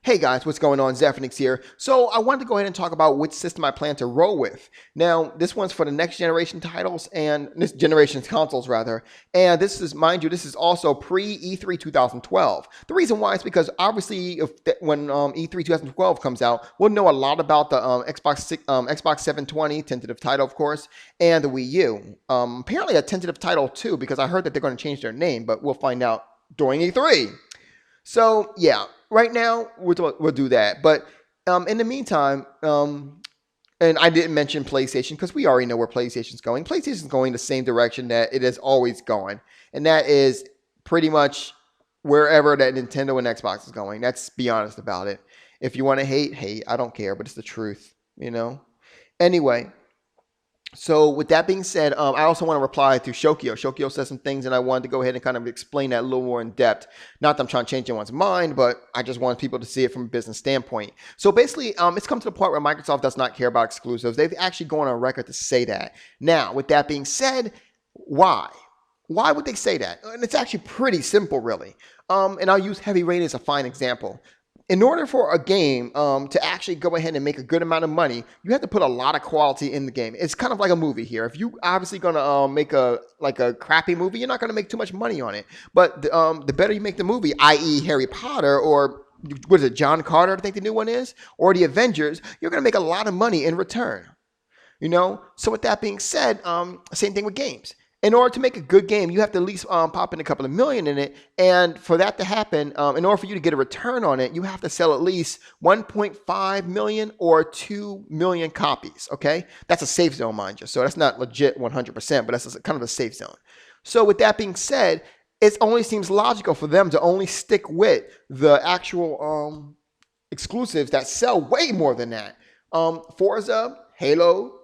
Hey guys, what's going on? Zephyrnix here. So I wanted to go ahead and talk about which system I plan to roll with. Now, this one's for the next generation titles and this generation's consoles rather. And this is, mind you, this is also pre-E3 2012. The reason why is because obviously when E3 2012 comes out, we'll know a lot about the Xbox 720 tentative title, of course, and the Wii U. Apparently a tentative title too, because I heard that they're going to change their name, but we'll find out during E3. So yeah, right now we'll do that. But in the meantime, and I didn't mention PlayStation because we already know where PlayStation's going. PlayStation's going the same direction that it has always gone, and that is pretty much wherever that Nintendo and Xbox is going. Let's be honest about it. If you want to hate. I don't care, but it's the truth, you know. Anyway. So with that being said, I also want to reply to Shokio. Shokio said some things, and I wanted to go ahead and kind of explain that a little more in depth. Not that I'm trying to change anyone's mind, but I just want people to see it from a business standpoint. So basically, it's come to the point where Microsoft does not care about exclusives. They've actually gone on record to say that. Now, with that being said, why? Why would they say that? And it's actually pretty simple, really. And I'll use Heavy Rain as a fine example. In order for a game to actually go ahead and make a good amount of money, you have to put a lot of quality in the game. It's kind of like a movie here. If you obviously gonna make a crappy movie, you're not gonna make too much money on it. But the better you make the movie, i.e. Harry Potter or what is it, John Carter, I think the new one is, or the Avengers, you're gonna make a lot of money in return. You know. So with that being said, same thing with games. In order to make a good game, you have to at least pop in a couple of million in it. And for that to happen, in order for you to get a return on it, you have to sell at least 1.5 million or 2 million copies, okay? That's a safe zone, mind you. So that's not legit 100%, but that's kind of a safe zone. So with that being said, it only seems logical for them to only stick with the actual exclusives that sell way more than that. Forza, Halo,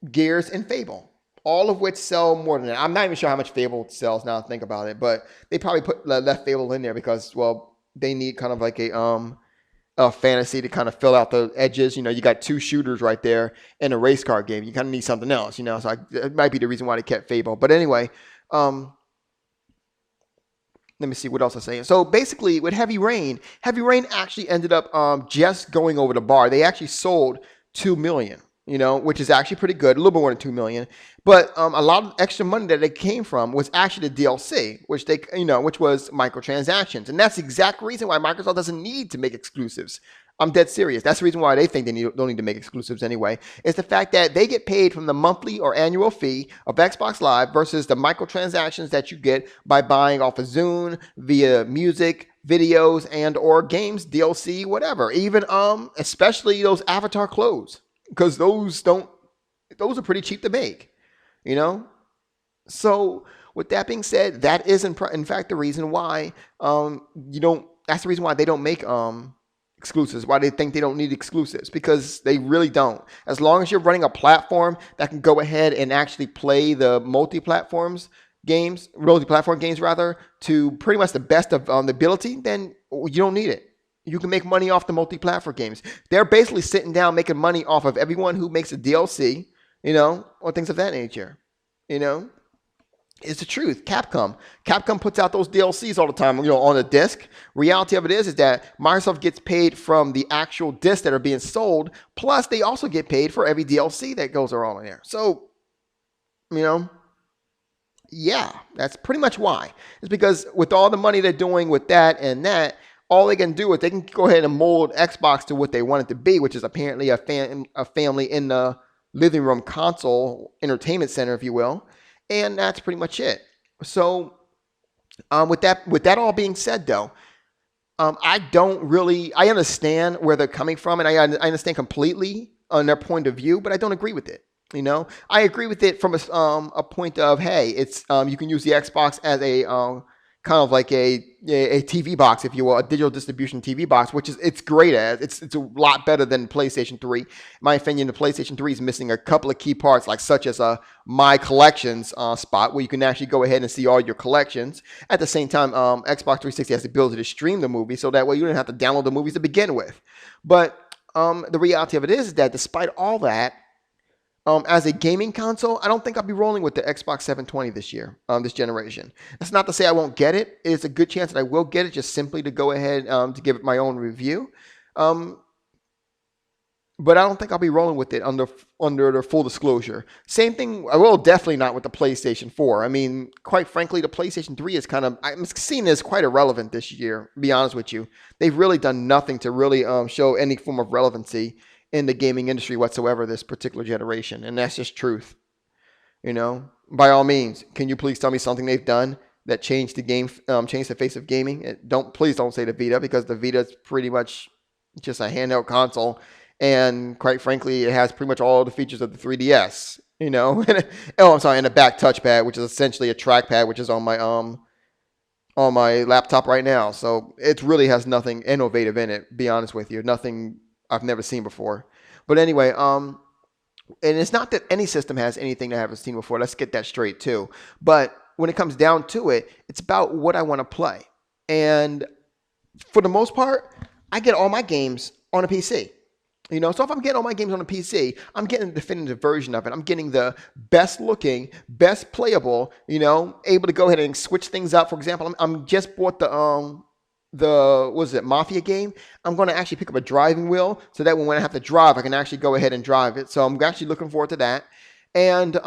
Gears, and Fable. All of which sell more than that. I'm not even sure how much Fable sells now I think about it, but they probably left Fable in there because, well, they need kind of like a fantasy to kind of fill out the edges. You know, you got two shooters right there in a race car game. You kind of need something else, you know, so it might be the reason why they kept Fable. But anyway, let me see what else I'm saying. So basically with Heavy Rain actually ended up just going over the bar. They actually sold 2 million. You know, which is actually pretty good, a little bit more than 2 million. But a lot of extra money that it came from was actually the DLC, which which was microtransactions. And that's the exact reason why Microsoft doesn't need to make exclusives. I'm dead serious. That's the reason why they think they don't need to make exclusives anyway. It's the fact that they get paid from the monthly or annual fee of Xbox Live versus the microtransactions that you get by buying off of Zune via music, videos, and or games, DLC, whatever. Even especially those avatar clothes. Because those are pretty cheap to make, you know. So with that being said, that is in fact the reason why That's the reason why they don't make exclusives. Why they think they don't need exclusives, because they really don't. As long as you're running a platform that can go ahead and actually play the multi-platform games rather, to pretty much the best of the ability, then you don't need it. You can make money off the multi-platform games. They're basically sitting down making money off of everyone who makes a DLC, you know, or things of that nature. You know, it's the truth. Capcom puts out those DLCs all the time, you know, on a disc. Reality of it is that Microsoft gets paid from the actual discs that are being sold. Plus, they also get paid for every DLC that goes around in there. So, you know, yeah, that's pretty much why. It's because with all the money they're doing with that and that, all they can do is they can go ahead and mold Xbox to what they want it to be, which is apparently a family in the living room console entertainment center, if you will. And that's pretty much it. So with that all being said, though, I understand where they're coming from, and I understand completely on their point of view, but I don't agree with it. You know, I agree with it from a point of, hey, it's you can use the Xbox as a kind of like a TV box, if you will, a digital distribution TV box, which it's great at. It's a lot better than PlayStation 3. In my opinion, the PlayStation 3 is missing a couple of key parts, like such as a My Collections spot where you can actually go ahead and see all your collections. At the same time, Xbox 360 has the ability to stream the movie, so that way you don't have to download the movies to begin with. But the reality of it is that despite all that, As a gaming console, I don't think I'll be rolling with the Xbox 720 this year, this generation. That's not to say I won't get it. It's a good chance that I will get it, just simply to go ahead to give it my own review. Um, but I don't think I'll be rolling with it under the full disclosure. Same thing. I will definitely not with the PlayStation 4. I mean, quite frankly, the PlayStation 3 is I'm seeing as quite irrelevant this year. To be honest with you, they've really done nothing to really show any form of relevancy in the gaming industry whatsoever this particular generation, and that's just truth. By all means, can you please tell me something they've done that changed the game, changed the face of gaming? Please don't say the Vita, because the Vita is pretty much just a handheld console. And quite frankly, it has pretty much all the features of the 3DS, oh, I'm sorry, and a back touchpad, which is essentially a trackpad, which is on my laptop right now. So it really has nothing innovative in it, be honest with you. Nothing I've never seen before. But anyway, and it's not that any system has anything that I haven't seen before. Let's get that straight too. But when it comes down to it, it's about what I want to play. And for the most part, I get all my games on a PC. So if I'm getting all my games on a PC, I'm getting the definitive version of it. I'm getting the best looking, best playable, able to go ahead and switch things up. For example, I'm just bought the Mafia game. I'm going to actually pick up a driving wheel so that when I have to drive, I can actually go ahead and drive it. So I'm actually looking forward to that. And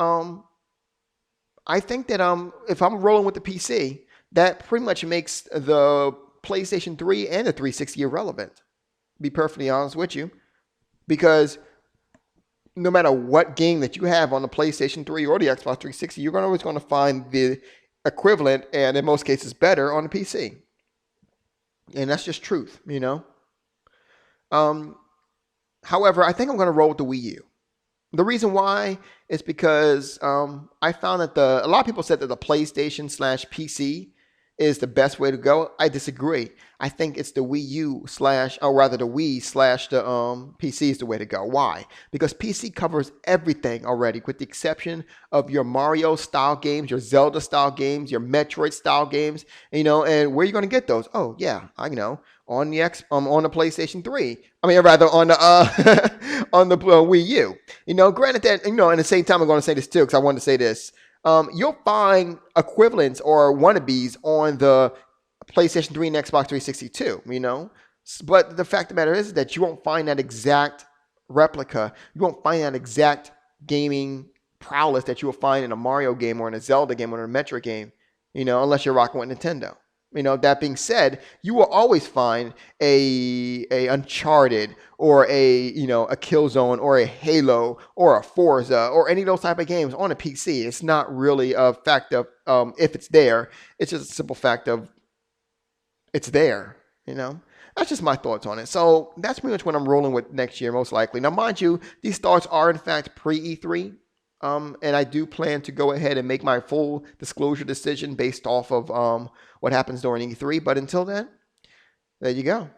I think that if I'm rolling with the PC, that pretty much makes the PlayStation 3 and the 360 irrelevant. Be perfectly honest with you. Because no matter what game that you have on the PlayStation 3 or the Xbox 360, you're always going to find the equivalent, and in most cases better, on the PC. And that's just truth, However, I think I'm going to roll with the Wii U. The reason why is because I found that a lot of people said that the PlayStation/PC is the best way to go. I disagree. I think it's the Wii U the Wii/the PC is the way to go. Why? Because PC covers everything already, with the exception of your Mario style games, your Zelda style games, your Metroid style games. And where are you going to get those? Oh yeah, I know, on the PlayStation 3. I mean, rather on the on the Wii U. Granted that at the same time, I'm going to say this too, because I wanted to say this. You'll find equivalents or wannabes on the PlayStation 3 and Xbox 360 too, But the fact of the matter is that you won't find that exact replica. You won't find that exact gaming prowess that you will find in a Mario game or in a Zelda game or in a Metroid game, unless you're rocking with Nintendo. That being said, you will always find a Uncharted or a Killzone or a Halo or a Forza or any of those type of games on a PC. It's not really a fact of if it's there. It's just a simple fact of it's there. That's just my thoughts on it. So that's pretty much what I'm rolling with next year, most likely. Now, mind you, these thoughts are in fact pre-E3. And I do plan to go ahead and make my full disclosure decision based off of what happens during E3. But until then, there you go.